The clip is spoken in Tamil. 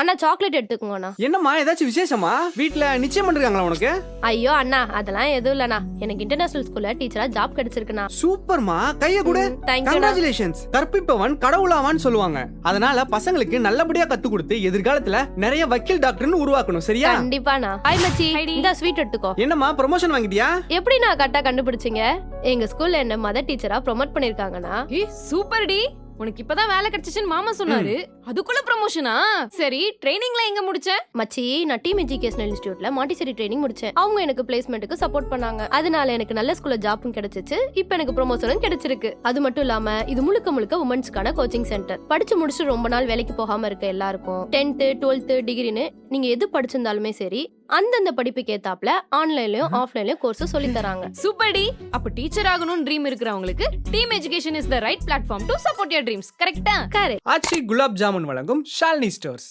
அண்ணா சாக்லேட் எடுத்துக்கோங்க அண்ணா. என்னம்மா ஏதாச்சும் விசேஷமா? வீட்ல நிச்சயம் பண்ணிருக்காங்களா உனக்கு? ஐயோ அண்ணா அதெல்லாம் எதுவும் இல்லண்ணா. எனக்கு இன்டர்நேஷனல் ஸ்கூல்ல டீச்சரா ஜாப் கிடைச்சிருக்குண்ணா. சூப்பர்மா, கைய கொடு. தேங்க்யூ. கங்க்ராச்சுலேஷன்ஸ். கற்பிப்பவன் கடவுளாவான்னு சொல்லுவாங்க. அதனால பசங்களுக்கு நல்லபடியா கத்து கொடுத்து எதிர்காலத்துல நிறைய வக்கீல் டாக்டர்னு உருவாக்கணும். சரியா? கண்டிப்பாண்ணா. ஹாய் மச்சி, இந்த ஸ்வீட் எடுத்துக்கோ. என்னம்மா ப்ரமோஷன் வாங்கிட்டியா? எப்படி நான் கரெக்டா கண்டுபிடிச்சீங்க? எங்க ஸ்கூல்ல என்ன மதர் டீச்சரா ப்ரோமோட் பண்ணிருக்காங்கண்ணா. Super D. உனக்கு இப்பதான் வேலை கிடைச்சிச்சுன்னு மாமா சொன்னாரு. அதுக்குள்ள ப்ரமோஷனா? சரி, ட்ரைனிங்ல எங்க முடிச்ச? மச்சி, நான் டீம் எஜுகேஷனல் இன்ஸ்டிடியூட்ல மாண்டிசரி ட்ரைனிங் முடிச்சேன். அவங்க எனக்கு பிளேஸ்மெண்ட்டுக்கு சப்போர்ட் பண்ணாங்க. அதனால எனக்கு நல்ல ஸ்கூல்ல ஜாப்பும் கிடைச்சிச்சு. இப்போ எனக்கு ப்ரமோஷனும் கிடைச்சிருக்கு. அது மட்டும் இல்லாம இது முழுக்க முழுக்க உமன்ஸ்க்கான கோச்சிங் சென்டர். படிச்சு முடிச்சு ரொம்ப நாள் வேலைக்கு போகாம இருக்க எல்லாருக்கும் 10th 12th டிகிரின்னு நீங்க எது படிச்சிருந்தாலுமே சரி, அந்தந்த படிப்புக்கு ஏத்தாப்ல ஆன்லைன்லயும் ஆஃப்லைன்லயும் கோர்ஸ் சொல்லி தராங்க. சூப்பர் டி. அப்ப டீச்சர் ஆகணும்னு ட்ரீம் இருக்கிறவங்களுக்கு team education is the right platform to support your dreams. கரெக்ட்டா? கரெக்ட். ஆச்சி குலாப் ஜாமுன் வழங்கும் ஷாலினி ஸ்டோர்ஸ்.